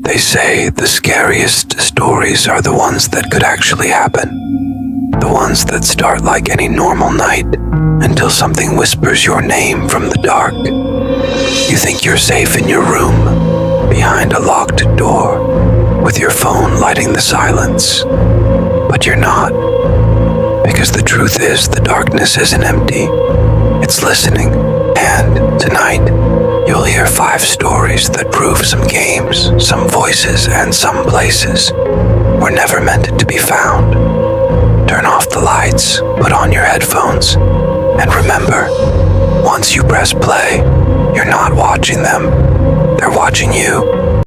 They say the scariest stories are the ones that could actually happen. The ones that start like any normal night until something whispers your name from the dark. You think you're safe in your room, behind a locked door, with your phone lighting the silence. But you're not. Because the truth is, the darkness isn't empty. It's listening. And tonight, you'll hear 5 stories that prove some games, some voices, and some places were never meant to be found. Turn off the lights, put on your headphones, and remember, once you press play, you're not watching them. They're watching you.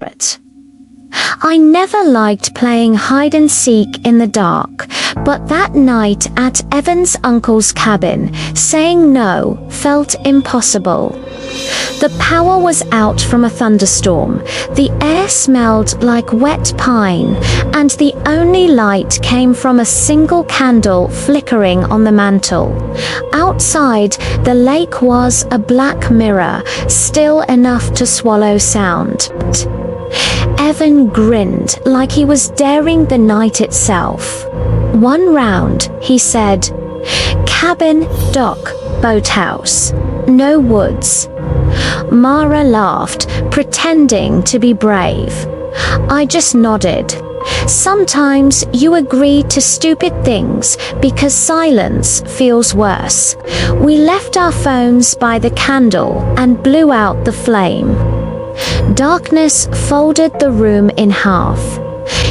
I never liked playing hide and seek in the dark, but that night at Evan's uncle's cabin, saying no felt impossible. The power was out from a thunderstorm, the air smelled like wet pine, and the only light came from a single candle flickering on the mantel. Outside, the lake was a black mirror, still enough to swallow sound. Evan grinned like he was daring the night itself. "1 round," he said. "Cabin, dock, boathouse. No woods." Mara laughed, pretending to be brave. I just nodded. Sometimes you agree to stupid things because silence feels worse. We left our phones by the candle and blew out the flame. Darkness folded the room in half.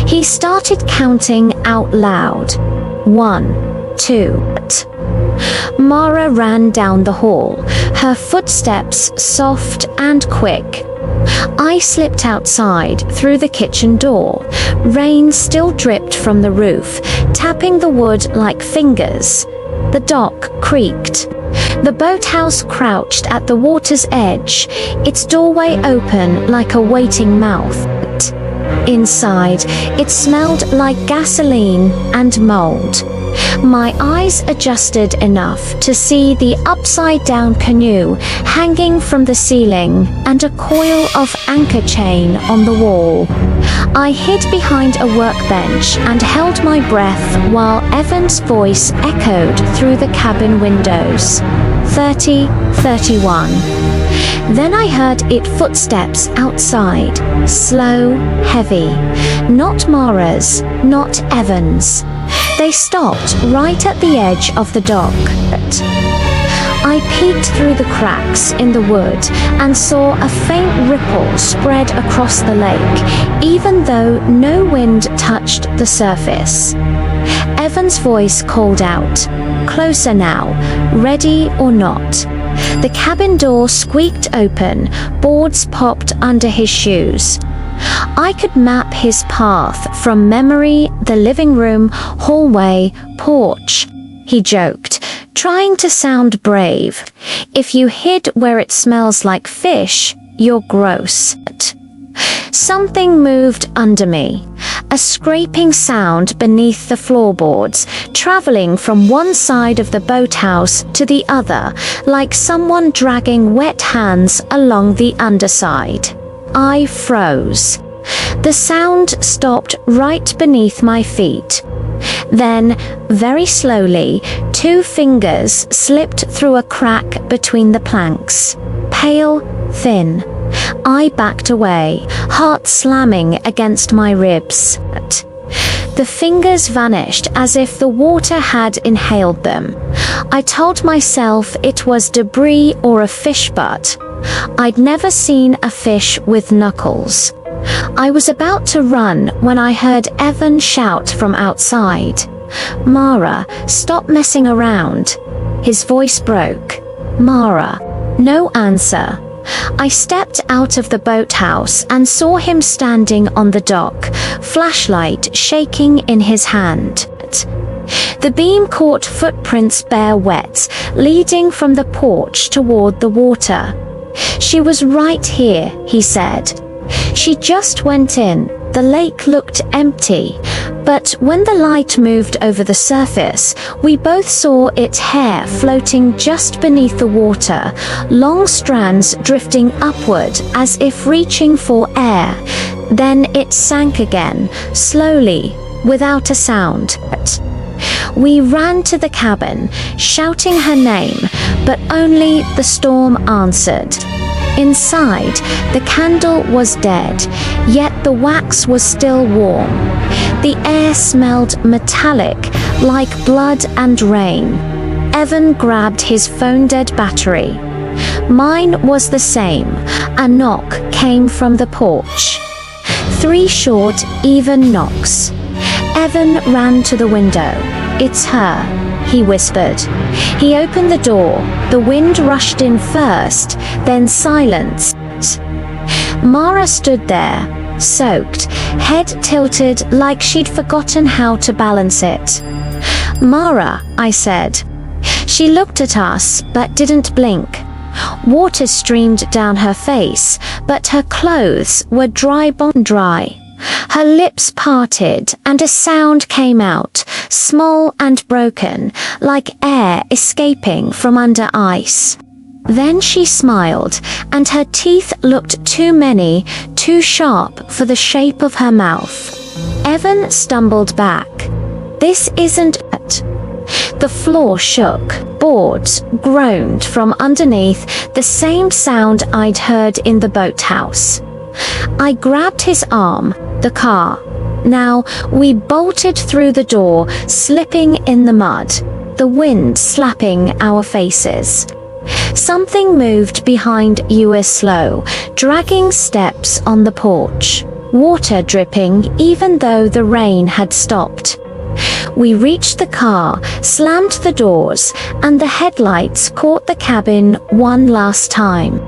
He started counting out loud. 1, 2. Mara ran down the hall, her footsteps soft and quick. I slipped outside through the kitchen door. Rain still dripped from the roof, tapping the wood like fingers. The dock creaked. The boathouse crouched at the water's edge, its doorway open like a waiting mouth. Inside, it smelled like gasoline and mold. My eyes adjusted enough to see the upside-down canoe hanging from the ceiling and a coil of anchor chain on the wall. I hid behind a workbench and held my breath while Evan's voice echoed through the cabin windows. 30, 31. Then I heard it footsteps outside, slow, heavy. Not Mara's, not Evan's. They stopped right at the edge of the dock. I peeked through the cracks in the wood and saw a faint ripple spread across the lake, even though no wind touched the surface. Evan's voice called out, "Closer now, ready or not?" The cabin door squeaked open, boards popped under his shoes. I could map his path from memory, the living room, hallway, porch. He joked, trying to sound brave. "If you hid where it smells like fish, you're gross." Something moved under me. A scraping sound beneath the floorboards, traveling from one side of the boathouse to the other, like someone dragging wet hands along the underside. I froze. The sound stopped right beneath my feet. Then, very slowly, 2 fingers slipped through a crack between the planks. Pale, thin. I backed away, heart slamming against my ribs. The fingers vanished as if the water had inhaled them. I told myself it was debris or a fish butt. I'd never seen a fish with knuckles. I was about to run when I heard Evan shout from outside. "Mara, stop messing around." His voice broke. "Mara." No answer. I stepped out of the boathouse and saw him standing on the dock, flashlight shaking in his hand. The beam caught footprints bare wet, leading from the porch toward the water. "She was right here," he said. "She just went in." The lake looked empty, but when the light moved over the surface, we both saw its hair floating just beneath the water, long strands drifting upward as if reaching for air. Then it sank again, slowly, without a sound. We ran to the cabin, shouting her name, but only the storm answered. Inside, the candle was dead, yet the wax was still warm. The air smelled metallic, like blood and rain. Evan grabbed his phone-dead battery. Mine was the same. A knock came from the porch. 3 short, even knocks. Evan ran to the window. "It's her," he whispered. He opened the door. The wind rushed in first, then silence. Mara stood there, soaked, head tilted like she'd forgotten how to balance it. "Mara," I said. She looked at us, but didn't blink. Water streamed down her face, but her clothes were bone dry. Her lips parted, and a sound came out, small and broken, like air escaping from under ice. Then she smiled, and her teeth looked too many, too sharp for the shape of her mouth. Evan stumbled back. "This isn't it." The floor shook. Boards groaned from underneath, the same sound I'd heard in the boathouse. I grabbed his arm. The car. Now we bolted through the door, slipping in the mud, the wind slapping our faces. Something moved behind us slow, dragging steps on the porch, water dripping even though the rain had stopped. We reached the car, slammed the doors, and the headlights caught the cabin one last time.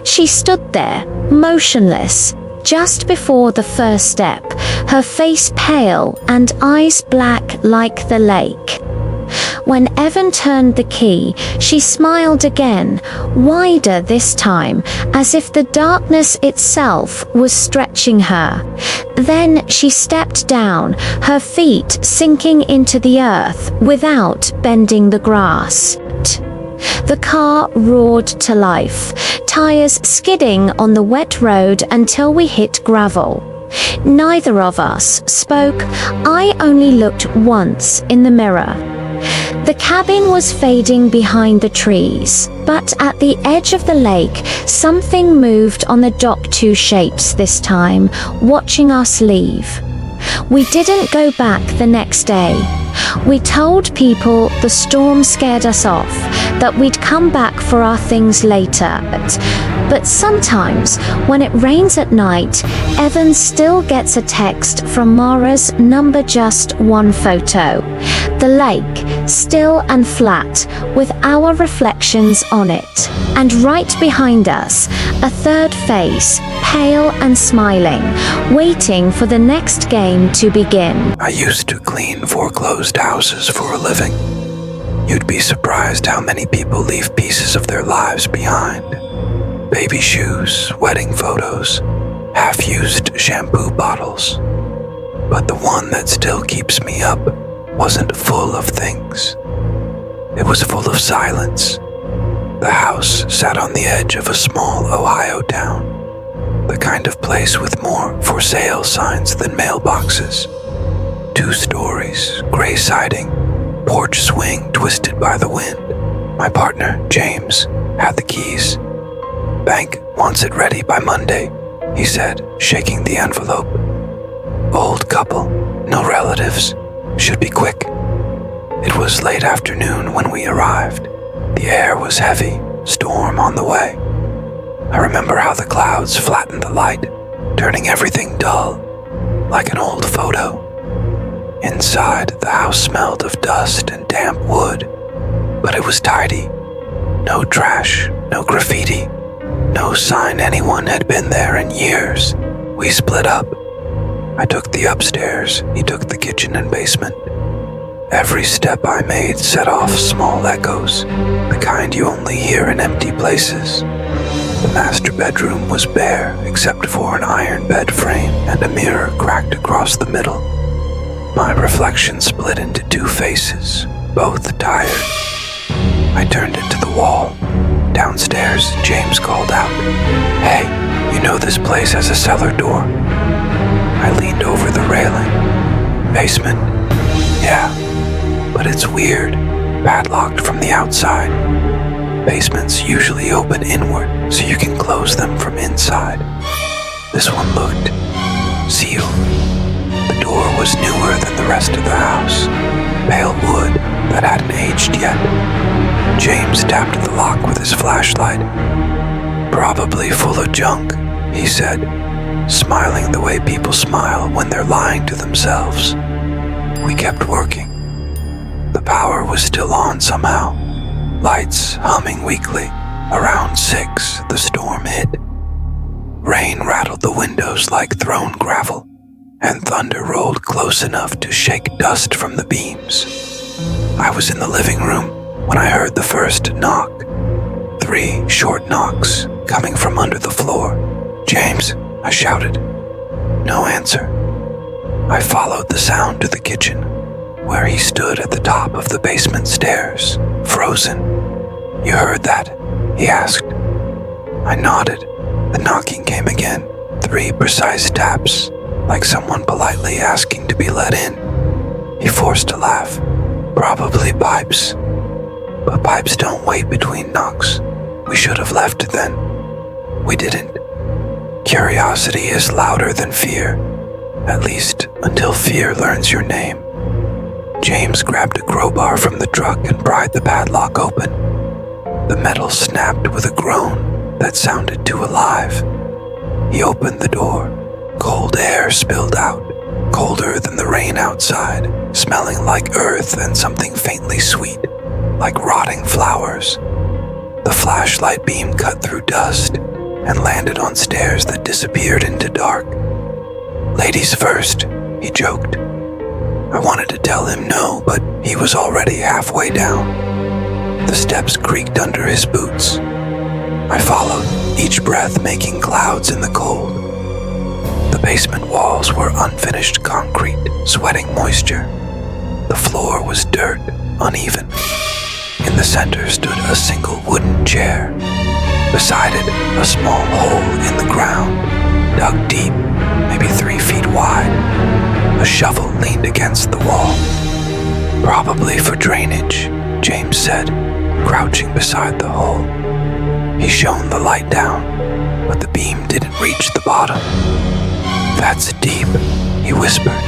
She stood there, motionless, just before the first step, her face pale and eyes black like the lake. When Evan turned the key, she smiled again, wider this time, as if the darkness itself was stretching her. Then she stepped down, her feet sinking into the earth without bending the grass. The car roared to life, tires skidding on the wet road until we hit gravel. Neither of us spoke. I only looked once in the mirror. The cabin was fading behind the trees, but at the edge of the lake, something moved on the dock. 2 shapes this time, watching us leave. We didn't go back the next day. We told people the storm scared us off, that we'd come back for our things later. But sometimes, when it rains at night, Evan still gets a text from Mara's number, just one photo. The lake, still and flat, with our reflections on it. And right behind us, a third face, pale and smiling, waiting for the next game to begin. I used to clean foreclosed houses for a living. You'd be surprised how many people leave pieces of their lives behind. Baby shoes, wedding photos, half-used shampoo bottles. But the one that still keeps me up wasn't full of things. It was full of silence. The house sat on the edge of a small Ohio town, the kind of place with more for sale signs than mailboxes. 2 stories, gray siding, porch swing twisted by the wind. My partner, James, had the keys. "Bank wants it ready by Monday," he said, shaking the envelope. "Old couple, no relatives, should be quick." It was late afternoon when we arrived. The air was heavy, storm on the way. I remember how the clouds flattened the light, turning everything dull, like an old photo. Inside, the house smelled of dust and damp wood, but it was tidy. No trash, no graffiti, no sign anyone had been there in years. We split up. I took the upstairs, he took the kitchen and basement. Every step I made set off small echoes, the kind you only hear in empty places. The master bedroom was bare except for an iron bed frame and a mirror cracked across the middle. My reflection split into 2 faces, both tired. I turned into the wall. Downstairs, James called out, "Hey, "You know this place has a cellar door?" I leaned over the railing. "Basement?" "Yeah, but it's weird, padlocked from the outside. Basements usually open inward so you can close them from inside. This one looked sealed. The door was newer than the rest of the house, pale wood that hadn't aged yet." James tapped the lock with his flashlight. "Probably full of junk," he said, smiling the way people smile when they're lying to themselves. We kept working. The power was still on somehow, lights humming weakly. Around 6, the storm hit. Rain rattled the windows like thrown gravel, and thunder rolled close enough to shake dust from the beams. I was in the living room when I heard the first knock. 3 short knocks coming from under the floor. "James," I shouted. No answer. I followed the sound to the kitchen, where he stood at the top of the basement stairs, frozen. "You heard that?" he asked. I nodded. The knocking came again, 3 precise taps, like someone politely asking to be let in. He forced a laugh. "Probably pipes. But pipes don't wait between knocks. We should have left then. We didn't. Curiosity is louder than fear, at least until fear learns your name." James grabbed a crowbar from the truck and pried the padlock open. The metal snapped with a groan that sounded too alive. He opened the door. Cold air spilled out, colder than the rain outside, smelling like earth and something faintly sweet, like rotting flowers. The flashlight beam cut through dust and landed on stairs that disappeared into dark. "Ladies first," he joked. I wanted to tell him no, but he was already halfway down. The steps creaked under his boots. I followed, each breath making clouds in the cold. The basement walls were unfinished concrete, sweating moisture. The floor was dirt, uneven. In the center stood a single wooden chair. Beside it, a small hole in the ground, dug deep, maybe 3 feet wide. A shovel leaned against the wall. "Probably for drainage," James said, crouching beside the hole. He shone the light down, but the beam didn't reach the bottom. "That's deep," he whispered.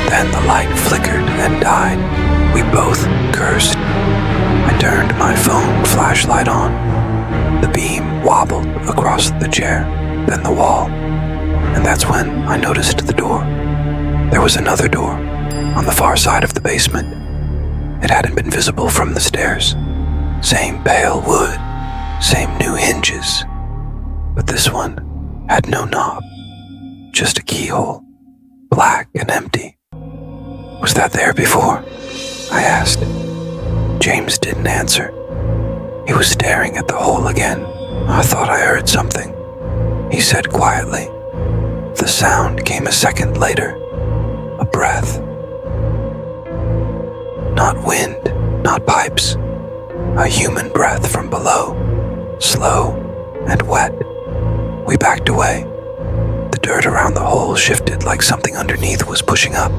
Then the light flickered and died. We both cursed. I turned my phone flashlight on. The beam wobbled across the chair, then the wall, and that's when I noticed the door. There was another door, on the far side of the basement. It hadn't been visible from the stairs. Same pale wood, same new hinges, but this one had no knob, just a keyhole, black and empty. "Was that there before?" I asked. James didn't answer. He was staring at the hole again. "I thought I heard something," he said quietly. The sound came a second later, a breath. Not wind, not pipes, a human breath from below, slow and wet. We backed away. The dirt around the hole shifted like something underneath was pushing up.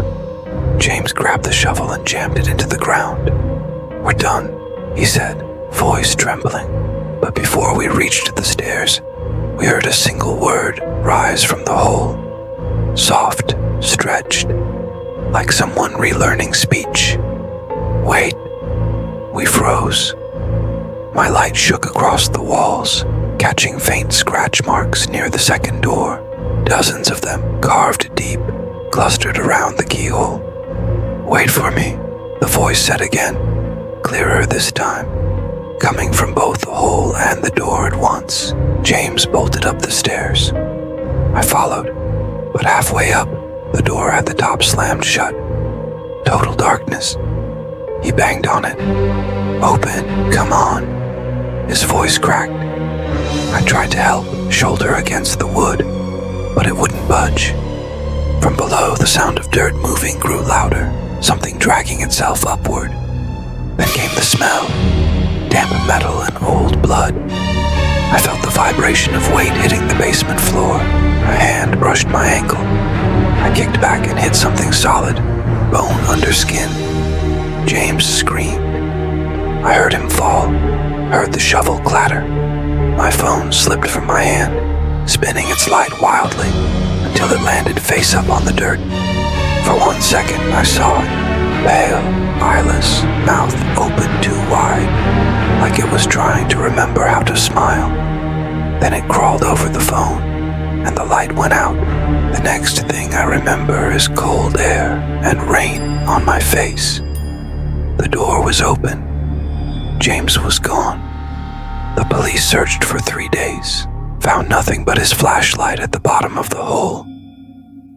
James grabbed the shovel and jammed it into the ground. "We're done," he said, voice trembling. But before we reached the stairs, we heard a single word rise from the hole, soft, stretched, like someone relearning speech. "Wait." We froze. My light shook across the walls, catching faint scratch marks near the second door, dozens of them carved deep, clustered around the keyhole. "Wait for me," the voice said again, clearer this time, coming from both the hole and the door at once. James bolted up the stairs. I followed, but halfway up, the door at the top slammed shut. Total darkness. He banged on it. "Open, come on." His voice cracked. I tried to help, shoulder against the wood, but it wouldn't budge. From below, the sound of dirt moving grew louder, something dragging itself upward. Then came the smell, damp metal and old blood. I felt the vibration of weight hitting the basement floor. A hand brushed my ankle. I kicked back and hit something solid, bone under skin. James screamed. I heard him fall, heard the shovel clatter. My phone slipped from my hand, spinning its light wildly until it landed face up on the dirt. For 1 second, I saw it, pale, eyeless, mouth open too wide, like it was trying to remember how to smile. Then it crawled over the phone, and the light went out. The next thing I remember is cold air and rain on my face. The door was open. James was gone. The police searched for 3 days, found nothing but his flashlight at the bottom of the hole.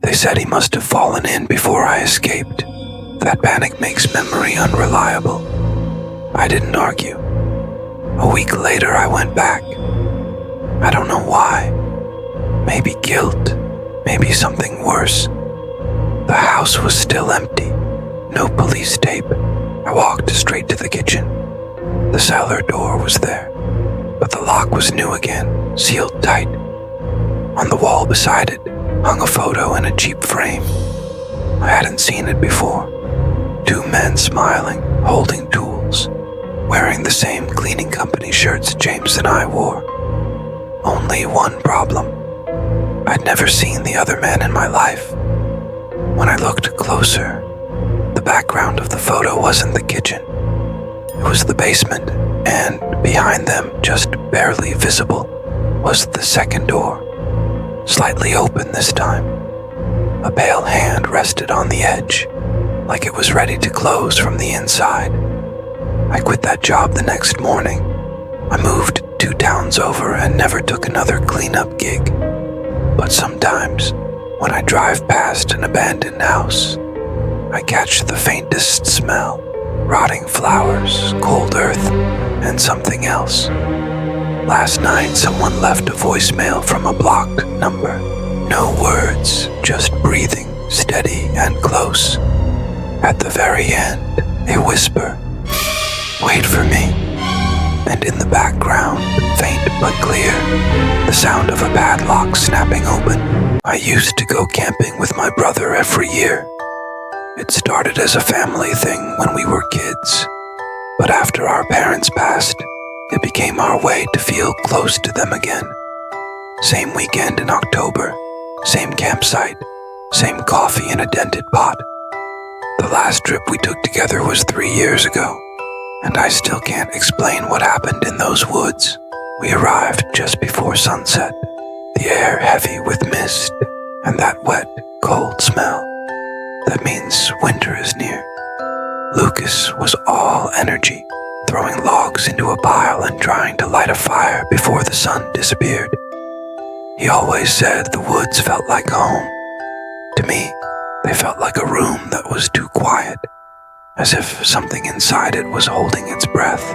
They said he must have fallen in before I escaped. That panic makes memory unreliable. I didn't argue. A week later, I went back. I don't know why. Maybe guilt, maybe something worse. The house was still empty, no police tape. I walked straight to the kitchen. The cellar door was there, but the lock was new again, sealed tight. On the wall beside it hung a photo in a cheap frame. I hadn't seen it before. 2 men smiling, holding tools, wearing the same cleaning company shirts James and I wore. Only one problem. I'd never seen the other men in my life. When I looked closer, the background of the photo wasn't the kitchen. It was the basement, and behind them, just barely visible, was the second door, slightly open this time. A pale hand rested on the edge, like it was ready to close from the inside. I quit that job the next morning. I moved 2 towns over and never took another cleanup gig. But sometimes, when I drive past an abandoned house, I catch the faintest smell, rotting flowers, cold earth, and something else. Last night, someone left a voicemail from a blocked number. No words, just breathing, steady and close. At the very end, a whisper, "Wait for me." And in the background, faint but clear, the sound of a padlock snapping open. I used to go camping with my brother every year. It started as a family thing when we were kids, but after our parents passed, it became our way to feel close to them again. Same weekend in October, same campsite, same coffee in a dented pot. The last trip we took together was 3 years ago, and I still can't explain what happened in those woods. We arrived just before sunset, the air heavy with mist and that wet, cold smell. That means winter is near. Lucas was all energy, throwing logs into a pile and trying to light a fire before the sun disappeared. He always said the woods felt like home. To me, they felt like a room that was too quiet, as if something inside it was holding its breath.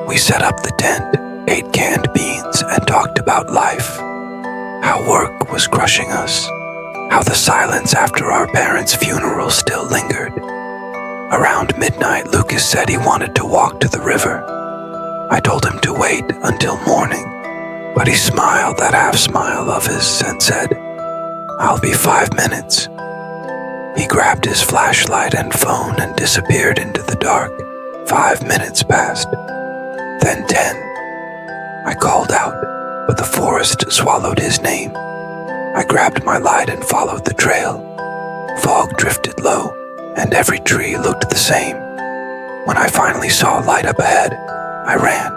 We set up the tent, ate canned beans, and talked about life. How work was crushing us. How the silence after our parents' funeral still lingered. Around midnight, Lucas said he wanted to walk to the river. I told him to wait until morning, but he smiled that half smile of his and said, "I'll be 5 minutes." He grabbed his flashlight and phone and disappeared into the dark. 5 minutes passed, then 10. I called out, but the forest swallowed his name. I grabbed my light and followed the trail. Fog drifted low, and every tree looked the same. When I finally saw a light up ahead, I ran.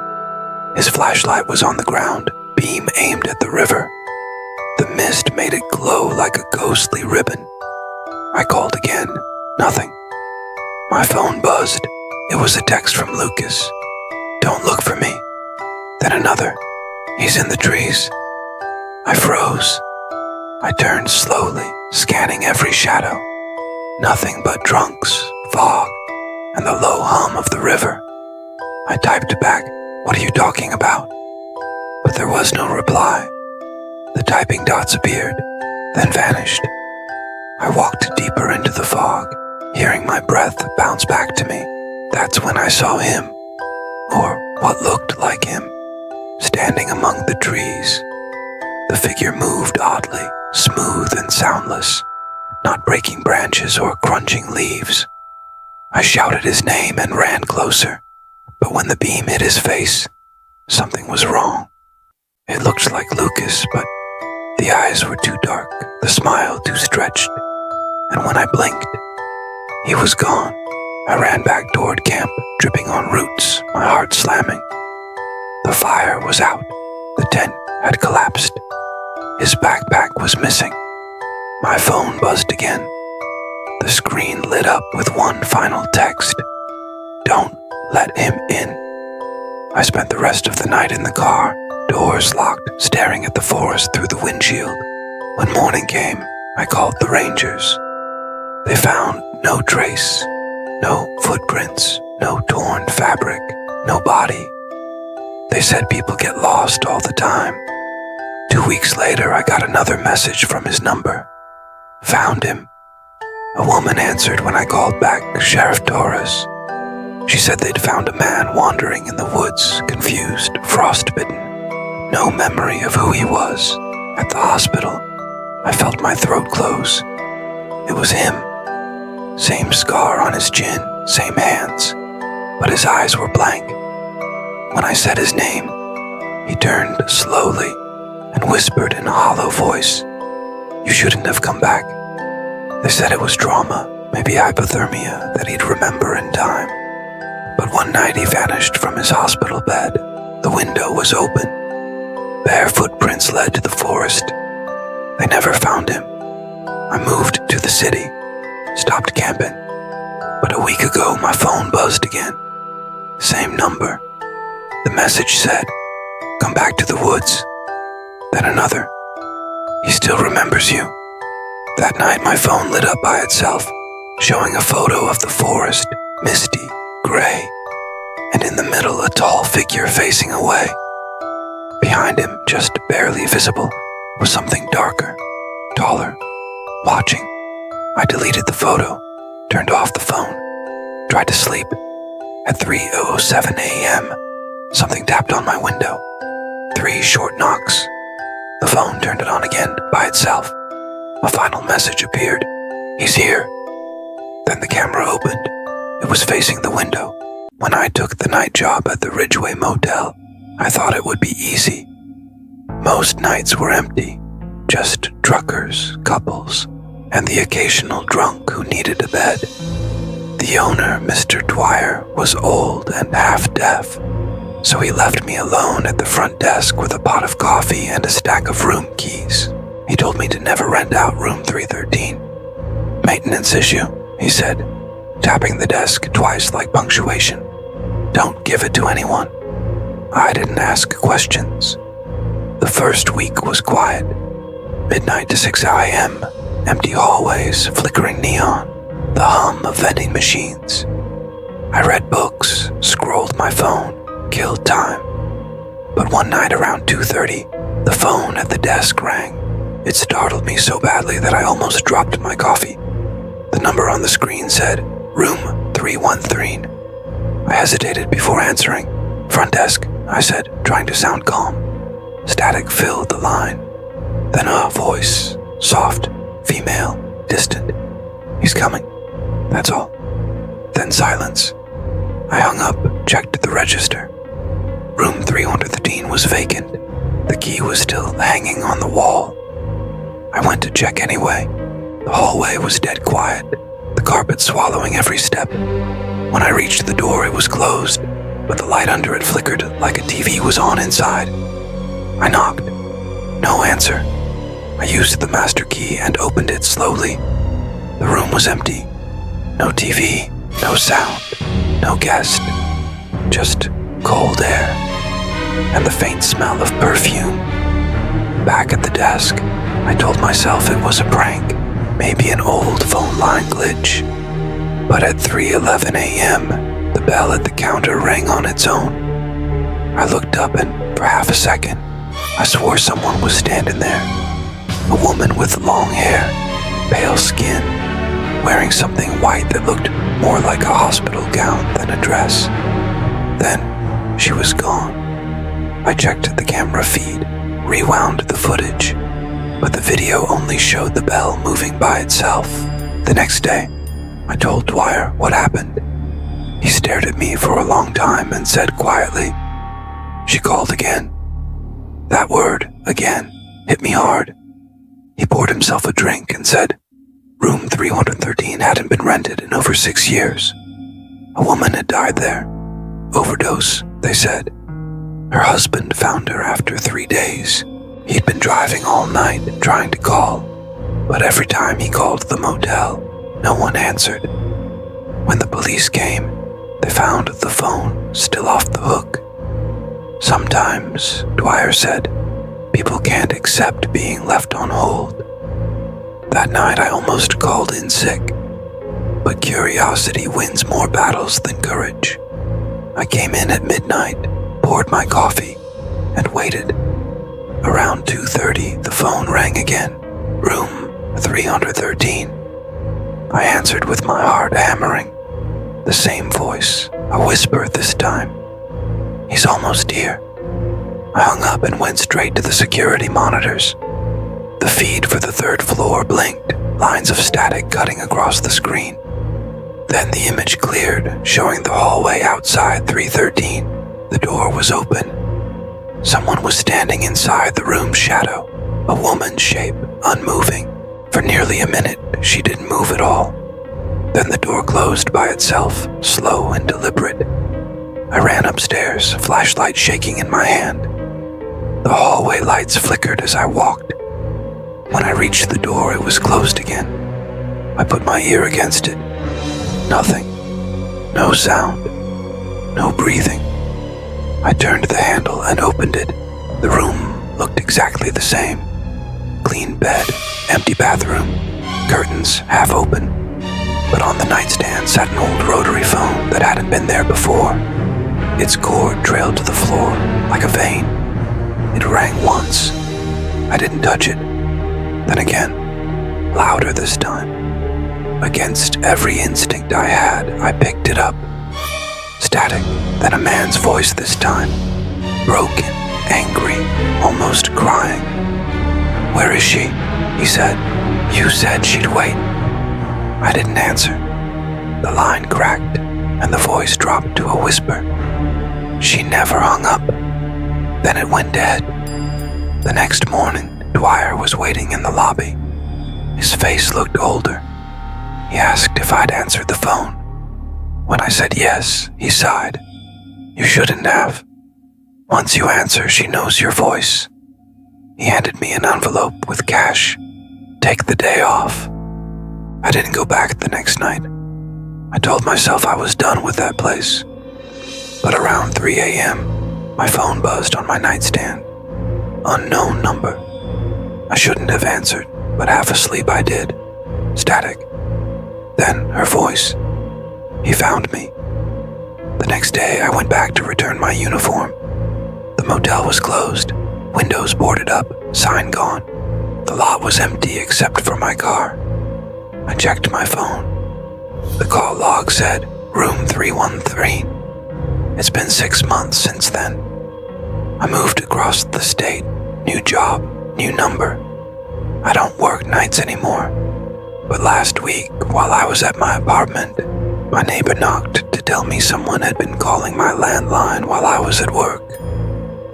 His flashlight was on the ground, beam aimed at the river. The mist made it glow like a ghostly ribbon. I called again. Nothing. My phone buzzed. It was a text from Lucas. "Don't look for me." Then another. "He's in the trees." I froze. I turned slowly, scanning every shadow. Nothing but trunks, fog, and the low hum of the river. I typed back, "What are you talking about?" But there was no reply. The typing dots appeared, then vanished. I walked deeper into the fog, hearing my breath bounce back to me. That's when I saw him, or what looked like him, standing among the trees. The figure moved oddly, smooth and soundless, not breaking branches or crunching leaves. I shouted his name and ran closer, but when the beam hit his face, something was wrong. It looked like Lucas, but the eyes were too dark, the smile too stretched, and when I blinked, he was gone. I ran back toward camp, dripping on roots, my heart slamming. The fire was out. The tent had collapsed. His backpack was missing. My phone buzzed again. The screen lit up with one final text. Don't let him in. I spent the rest of the night in the car, doors locked, staring at the forest through the windshield. When morning came, I called the rangers. They found no trace, no footprints, no torn fabric, no body. They said people get lost all the time. 2 weeks later, I got another message from his number. Found him. A woman answered when I called back, Sheriff Torres. She said they'd found a man wandering in the woods, confused, frostbitten. No memory of who he was. At the hospital, I felt my throat close. It was him. Same scar on his chin, same hands, but his eyes were blank. When I said his name, he turned slowly and whispered in a hollow voice, "You shouldn't have come back." They said it was trauma, maybe hypothermia, that he'd remember in time. But one night he vanished from his hospital bed. The window was open. Bare footprints led to the forest. They never found him. I moved to the city, stopped camping. But a week ago, my phone buzzed again. Same number. The message said, "Come back to the woods." Then another. "He still remembers you." That night, my phone lit up by itself, showing a photo of the forest, misty, gray, and in the middle, a tall figure facing away. Behind him, just barely visible, was something darker, taller, watching. I deleted the photo, turned off the phone, tried to sleep. At 3:07 a.m., something tapped on my window. 3 short knocks. The phone turned it on again by itself. A final message appeared. "He's here." Then the camera opened. It was facing the window. When I took the night job at the Ridgeway Motel, I thought it would be easy. Most nights were empty, just truckers, couples, and the occasional drunk who needed a bed. The owner, Mr. Dwyer, was old and half-deaf, so he left me alone at the front desk with a pot of coffee and a stack of room keys. He told me to never rent out room 313. "Maintenance issue," he said, tapping the desk twice like punctuation. "Don't give it to anyone." I didn't ask questions. The first week was quiet. Midnight to 6 a.m., empty hallways, flickering neon, the hum of vending machines. I read books, scrolled my phone, killed time. But one night around 2:30, the phone at the desk rang. It startled me so badly that I almost dropped my coffee. The number on the screen said, "Room 313. I hesitated before answering. "Front desk," I said, trying to sound calm. Static filled the line. Then a voice, soft, female, distant. "He's coming." That's all. Then silence. I hung up, checked the register. Room 313 was vacant. The key was still hanging on the wall. I went to check anyway. The hallway was dead quiet, the carpet swallowing every step. When I reached the door, it was closed, but the light under it flickered like a TV was on inside. I knocked. No answer. I used the master key and opened it slowly. The room was empty. No TV, no sound, no guest. Just cold air and the faint smell of perfume. Back at the desk, I told myself it was a prank, maybe an old phone line glitch. But at 3:11 a.m., the bell at the counter rang on its own. I looked up and, for half a second, I swore someone was standing there. A woman with long hair, pale skin, wearing something white that looked more like a hospital gown than a dress. Then she was gone. I checked the camera feed, rewound the footage, but the video only showed the bell moving by itself. The next day, I told Dwyer what happened. He stared at me for a long time and said quietly, "She called again." That word, again, hit me hard. He poured himself a drink and said, "Room 313 hadn't been rented in over 6 years. A woman had died there. Overdose, they said. Her husband found her after 3 days. He'd been driving all night trying to call, but every time he called the motel, no one answered. When the police came, they found the phone still off the hook. Sometimes, Dwyer said, people can't accept being left on hold. That night I almost called in sick, but curiosity wins more battles than courage. I came in at midnight, poured my coffee, and waited. Around 2:30, the phone rang again. Room 313. I answered with my heart hammering. The same voice, a whisper this time. "He's almost here." I hung up and went straight to the security monitors. The feed for the 3rd floor blinked, lines of static cutting across the screen. Then the image cleared, showing the hallway outside 313. The door was open. Someone was standing inside the room's shadow, a woman's shape, unmoving. For nearly a minute, she didn't move at all. Then the door closed by itself, slow and deliberate. I ran upstairs, flashlight shaking in my hand. The hallway lights flickered as I walked. When I reached the door, it was closed again. I put my ear against it. Nothing. No sound. No breathing. I turned the handle and opened it. The room looked exactly the same. Clean bed, empty bathroom, curtains half open. But on the nightstand sat an old rotary phone that hadn't been there before. Its cord trailed to the floor like a vein. It rang once. I didn't touch it. Then again, louder this time. Against every instinct I had, I picked it up. Static, then a man's voice this time. Broken, angry, almost crying. "Where is she?" he said. "You said she'd wait." I didn't answer. The line cracked, and the voice dropped to a whisper. She never hung up. Then it went dead. The next morning, Dwyer was waiting in the lobby. His face looked older. He asked if I'd answered the phone. When I said yes, he sighed. "You shouldn't have. Once you answer, she knows your voice." He handed me an envelope with cash. "Take the day off." I didn't go back the next night. I told myself I was done with that place. But around 3 a.m., my phone buzzed on my nightstand. Unknown number. I shouldn't have answered, but half asleep I did. Static. Then her voice. He found me. The next day, I went back to return my uniform. The motel was closed, windows boarded up, sign gone. The lot was empty except for my car. I checked my phone. The call log said, room 313. It's been 6 months since then. I moved across the state, new job, new number. I don't work nights anymore. But last week, while I was at my apartment, my neighbor knocked to tell me someone had been calling my landline while I was at work.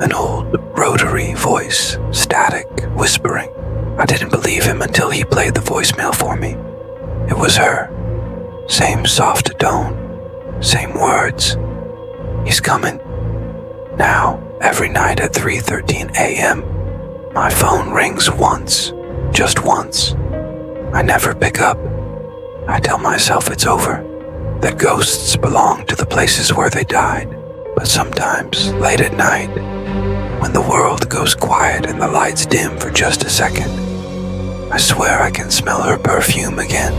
An old rotary voice, static, whispering. I didn't believe him until he played the voicemail for me. It was her. Same soft tone, same words. He's coming. Now, every night at 3:13 a.m., my phone rings once, just once. I never pick up. I tell myself it's over, that ghosts belong to the places where they died. But sometimes, late at night, when the world goes quiet and the lights dim for just a second, I swear I can smell her perfume again.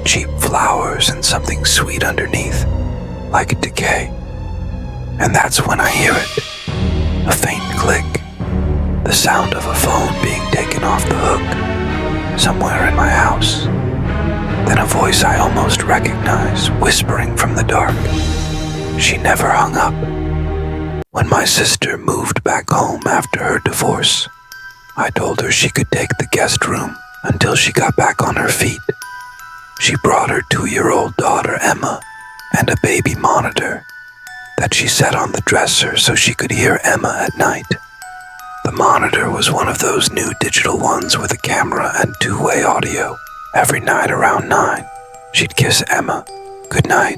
Cheap flowers and something sweet underneath, like decay. And that's when I hear it. A faint click. The sound of a phone being taken off the hook, somewhere in my house. Then a voice I almost recognize, whispering from the dark. She never hung up. When my sister moved back home after her divorce, I told her she could take the guest room until she got back on her feet. She brought her 2-year-old daughter Emma and a baby monitor that she set on the dresser so she could hear Emma at night. The monitor was one of those new digital ones with a camera and 2-way audio. Every night around 9, she'd kiss Emma goodnight,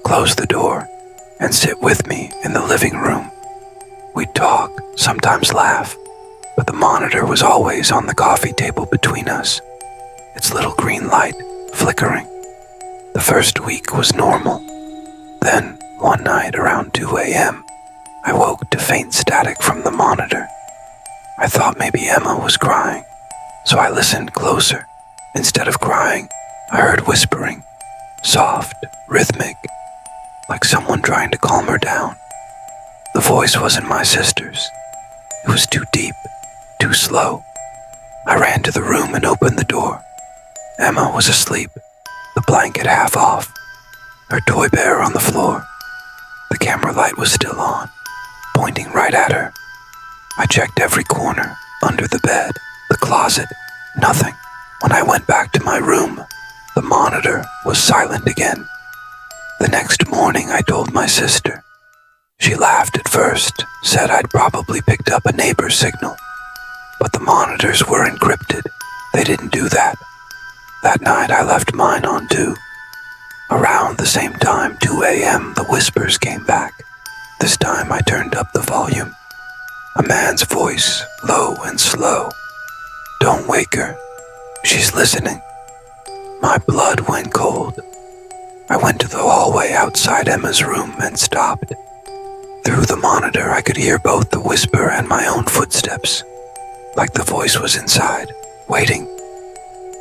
close the door, and sit with me in the living room. We'd talk, sometimes laugh, but the monitor was always on the coffee table between us, its little green light flickering. The first week was normal. Then, one night around 2 a.m., I woke to faint static from the monitor. I thought maybe Emma was crying, so I listened closer. Instead of crying, I heard whispering, soft, rhythmic, like someone trying to calm her down. The voice wasn't my sister's. It was too deep, too slow. I ran to the room and opened the door. Emma was asleep, the blanket half off, her toy bear on the floor. The camera light was still on, pointing right at her. I checked every corner, under the bed, the closet, nothing. When I went back to my room, the monitor was silent again. The next morning I told my sister. She laughed at first, said I'd probably picked up a neighbor's signal. But the monitors were encrypted. They didn't do that. That night I left mine on too. Around the same time, 2 a.m., the whispers came back. This time I turned up the volume. A man's voice, low and slow. Don't wake her. She's listening. My blood went cold. I went to the hallway outside Emma's room and stopped. Through the monitor, I could hear both the whisper and my own footsteps, like the voice was inside, waiting.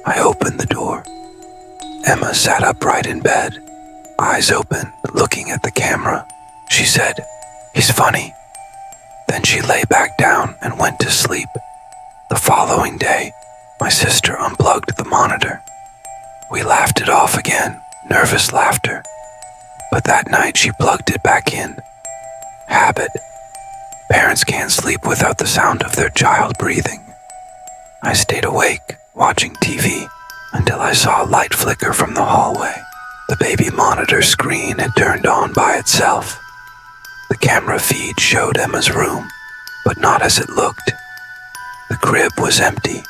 I opened the door. Emma sat upright in bed, eyes open, looking at the camera. She said, "He's funny." Then she lay back down and went to sleep. The following day, my sister unplugged the monitor. We laughed it off again, nervous laughter. But that night she plugged it back in. Habit. Parents can't sleep without the sound of their child breathing. I stayed awake, watching TV, until I saw a light flicker from the hallway. The baby monitor screen had turned on by itself. The camera feed showed Emma's room, but not as it looked. The crib was empty.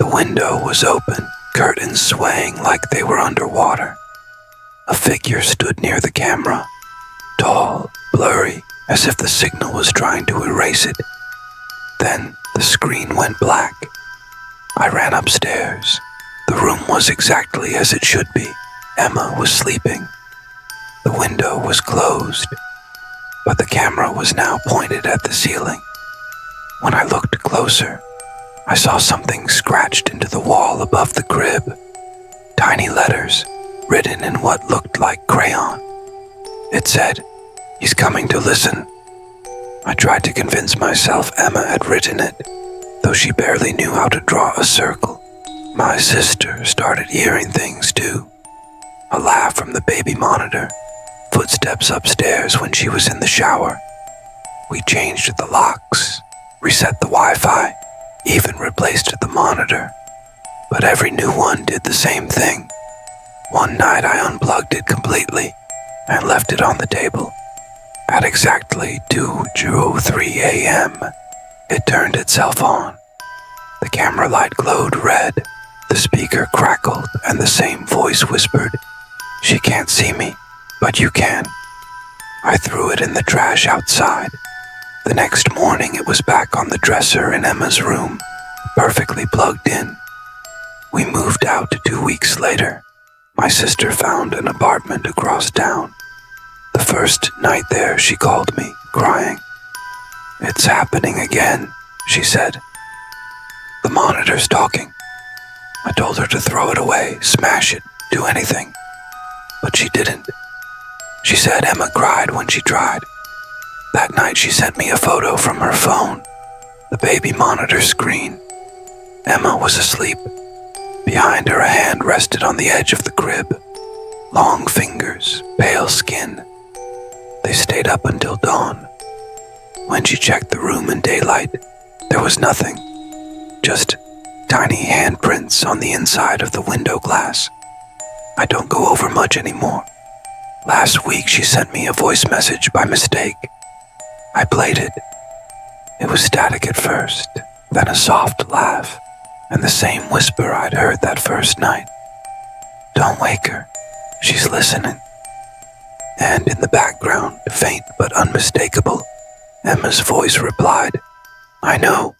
The window was open, curtains swaying like they were underwater. A figure stood near the camera, tall, blurry, as if the signal was trying to erase it. Then the screen went black. I ran upstairs. The room was exactly as it should be. Emma was sleeping. The window was closed, but the camera was now pointed at the ceiling. When I looked closer, I saw something scratched into the wall above the crib. Tiny letters, written in what looked like crayon. It said, "He's coming to listen." I tried to convince myself Emma had written it, though she barely knew how to draw a circle. My sister started hearing things too. A laugh from the baby monitor, footsteps upstairs when she was in the shower. We changed the locks, reset the Wi-Fi, even replaced the monitor. But every new one did the same thing. One night I unplugged it completely and left it on the table. At exactly 2:03 a.m., it turned itself on. The camera light glowed red, the speaker crackled, and the same voice whispered, "She can't see me, but you can." I threw it in the trash outside. The next morning it was back on the dresser in Emma's room, perfectly plugged in. We moved out 2 weeks later. My sister found an apartment across town. The first night there, she called me, crying. "It's happening again," she said. "The monitor's talking." I told her to throw it away, smash it, do anything. But she didn't. She said Emma cried when she tried. That night she sent me a photo from her phone, the baby monitor screen. Emma was asleep. Behind her, a hand rested on the edge of the crib. Long fingers, pale skin. They stayed up until dawn, When she checked the room in daylight, there was nothing, just tiny handprints on the inside of the window glass. I don't go over much anymore. Last week she sent me a voice message by mistake. I played it. It was static at first, then a soft laugh, and the same whisper I'd heard that first night. Don't wake her, she's listening. And in the background, faint but unmistakable, Emma's voice replied, I know,